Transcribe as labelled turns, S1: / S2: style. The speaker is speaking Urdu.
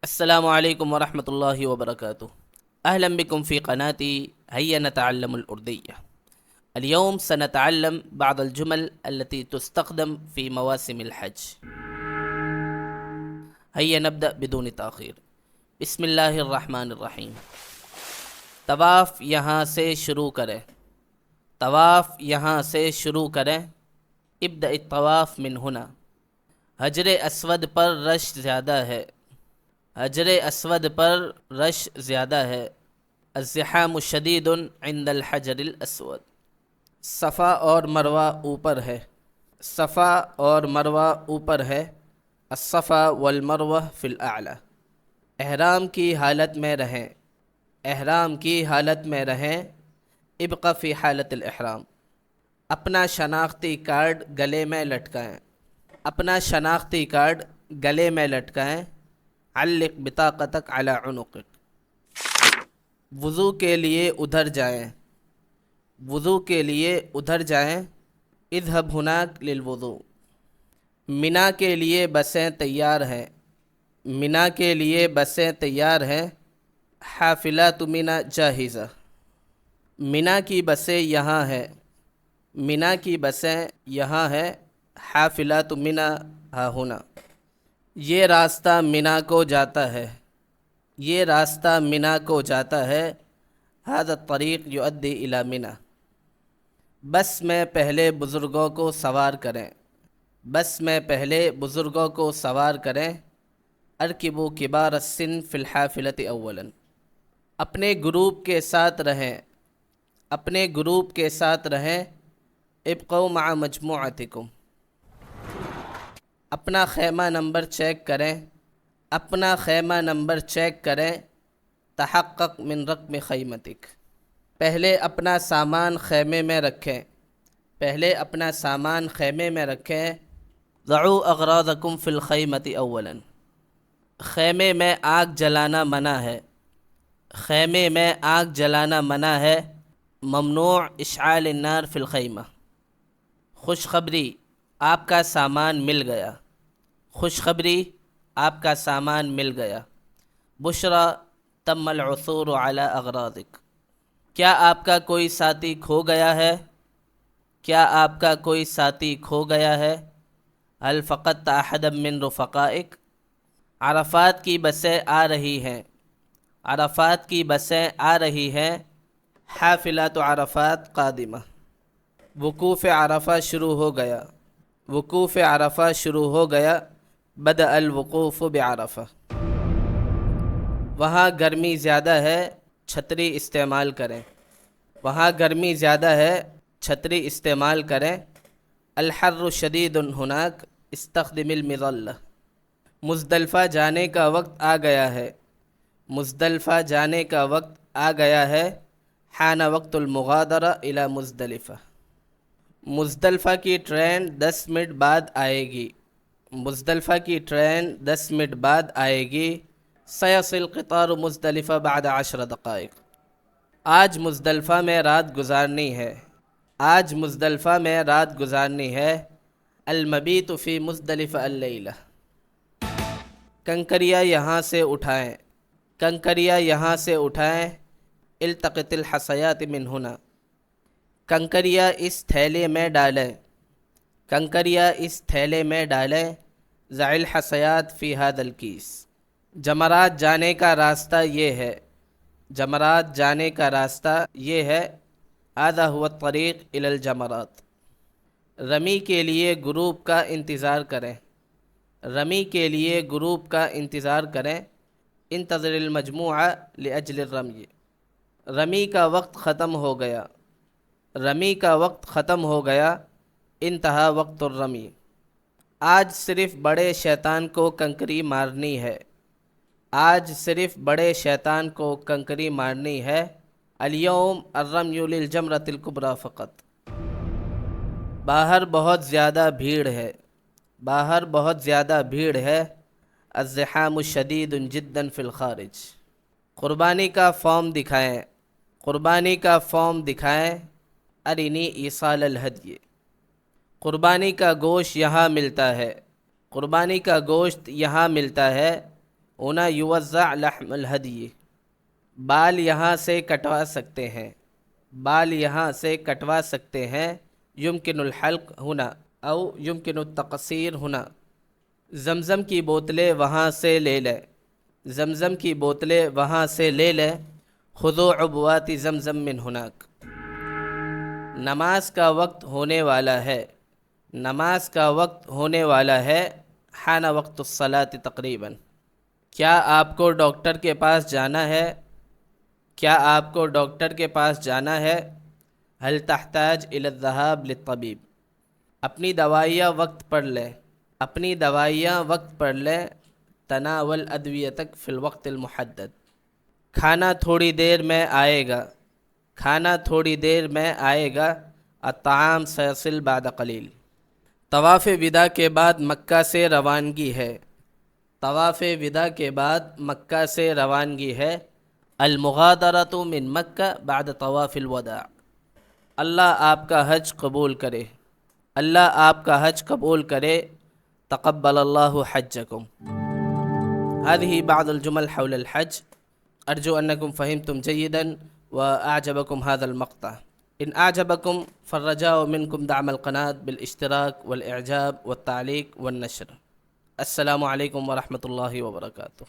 S1: السلام عليكم ورحمة الله وبركاته. أهلا بكم في قناتي هيا نتعلم الأردية. اليوم سنتعلم بعض الجمل التي تستخدم في مواسم الحج. هيا نبدأ بدون تأخير. بسم الله الرحمن الرحیم. طواف یہاں سے شروع کریں. طواف یہاں سے شروع کریں. ابدأ الطواف من هنا. حجر اسود پر رش زیادہ ہے. حجر اسود پر رش زیادہ ہے. الزحام شدید عند الحجر الاسود. صفا اور مروہ اوپر ہے. صفا اور مروہ اوپر ہے. الصفا والمروہ فی الاعلی. احرام کی حالت میں رہیں. احرام کی حالت میں رہیں. ابقى فی حالت الاحرام. اپنا شناختی کارڈ گلے میں لٹکائیں. اپنا شناختی کارڈ گلے میں لٹکائیں. علق بطاقتک علی عنقک. وضو کے لیے ادھر جائیں. وضو کے لیے ادھر جائیں. اذهب هناك للوضوء. منا کے لیے بسیں تیار ہیں. منا کے لیے بسیں تیار ہیں. حافلات منا جاہزہ. منا کی بسیں یہاں ہے. منا کی بسیں یہاں ہے. حافلات منا ہا ہونا. یہ راستہ منا کو جاتا ہے. یہ راستہ منا کو جاتا ہے. هذا الطريق يؤدي الى منا. بس میں پہلے بزرگوں کو سوار کریں. بس میں پہلے بزرگوں کو سوار کریں. ارکبوا کبار السن فی الحافلۃ اولا. اپنے گروپ کے ساتھ رہیں. اپنے گروپ کے ساتھ رہیں. ابقوا مع مجموعتکم. اپنا خیمہ نمبر چیک کریں. اپنا خیمہ نمبر چیک کریں. تحقق من رقم خیمتک. پہلے اپنا سامان خیمے میں رکھیں. پہلے اپنا سامان خیمے میں رکھیں. ضعوا اغراضکم فی الخیمۃ اولا. خیمے میں آگ جلانا منع ہے. خیمے میں آگ جلانا منع ہے. ممنوع اشعال النار فی الخیمہ. خوشخبری آپ کا سامان مل گیا. خوشخبری آپ کا سامان مل گیا. بشرا تم العثور علی اغراضک. کیا آپ کا کوئی ساتھی کھو گیا ہے؟ کیا آپ کا کوئی ساتھی کھو گیا ہے؟ هل فقدت احدا من رفقائک. عرفات کی بسیں آ رہی ہیں. عرفات کی بسیں آ رہی ہیں. حافلات عرفات قادمہ. وقوف عرفہ شروع ہو گیا. وقوف عرفہ شروع ہو گیا. بدأ الوقوف بعرفہ. وہاں گرمی زیادہ ہے. چھتری استعمال کریں. وہاں گرمی زیادہ ہے. چھتری استعمال کریں. الحر شدید ہناک. استخدم المظلہ. مزدلفہ جانے کا وقت آ گیا ہے. مزدلفہ جانے کا وقت آ گیا ہے. حان وقت المغادرہ الی مزدلفہ. مزدلفہ کی ٹرین 10 منٹ بعد آئے گی. مزدلفہ کی ٹرین 10 منٹ بعد آئے گی. سیصل قطار مزدلفہ بعد 10 دقائق. آج مزدلفہ میں رات گزارنی ہے. آج مزدلفہ میں رات گزارنی ہے. المبیت فی مزدلفہ اللیلہ. کنکریاں یہاں سے اٹھائیں. کنکریاں یہاں سے اٹھائیں. التقط الحصیات من ہنا. کنکریاں اس تھیلے میں ڈالیں. کنکریاں اس تھیلے میں ڈالیں. ضع الحصیات فی ھذا الکیس. جمرات جانے کا راستہ یہ ہے. جمرات جانے کا راستہ یہ ہے. ھذا ھو الطریق الی الجمرات. رمی کے لیے گروپ کا انتظار کریں. رمی کے لیے گروپ کا انتظار کریں. انتظر المجموعہ لاجل الرمی. رمی کا وقت ختم ہو گیا. رمی کا وقت ختم ہو گیا. انتہا وقت الرمی. آج صرف بڑے شیطان کو کنکری مارنی ہے. آج صرف بڑے شیطان کو کنکری مارنی ہے. اليوم الرمی للجمرۃ الکبریٰ فقط. باہر بہت زیادہ بھیڑ ہے. باہر بہت زیادہ بھیڑ ہے. الزحام شدید جدا فی الخارج. قربانی کا فارم دکھائیں. قربانی کا فارم دکھائیں. ارنی ایصال الہدی. قربانی کا گوشت یہاں ملتا ہے. قربانی کا گوشت یہاں ملتا ہے. هنا يوزع لحم الهدي، بال یہاں سے کٹوا سکتے ہیں، بال یہاں سے کٹوا سکتے ہیں، يمكن الحلق هنا او يمكن التقصير هنا، زمزم کی بوتلیں وہاں سے لے لیں، زمزم کی بوتلیں وہاں سے لے لیں، خذوا عبوات زمزم من هناك، نماز کا وقت ہونے والا ہے، نماز کا وقت ہونے والا ہے، حان وقت الصلاة تقریباً، کیا آپ کو ڈاکٹر کے پاس جانا ہے، کیا آپ کو ڈاکٹر کے پاس جانا ہے، هل تحتاج الى الذهاب للطبيب، اپنی دوائیاں وقت پر لیں، اپنی دوائیاں وقت پر لیں، تناول ادویتک فی الوقت المحدد، کھانا تھوڑی دیر میں آئے گا، کھانا تھوڑی دیر میں آئے گا، الطعام سیصل بعد قلیل، طواف وداع کے بعد مکہ سے روانگی ہے، طواف وداع کے بعد مکہ سے روانگی ہے، المغادرۃ من مکہ بعد طواف الوداع، اللہ آپ کا حج قبول کرے، اللہ آپ کا حج قبول کرے، تقبل اللہ حجکم۔ هذه بعض الجمل حول الحج، أرجو أنكم فهمتم جيدا وأعجبكم هذا المقطع. إن أعجبكم فالرجاء منكم دعم القناة بالاشتراك والإعجاب والتعليق والنشر. السلام عليكم ورحمة الله وبركاته.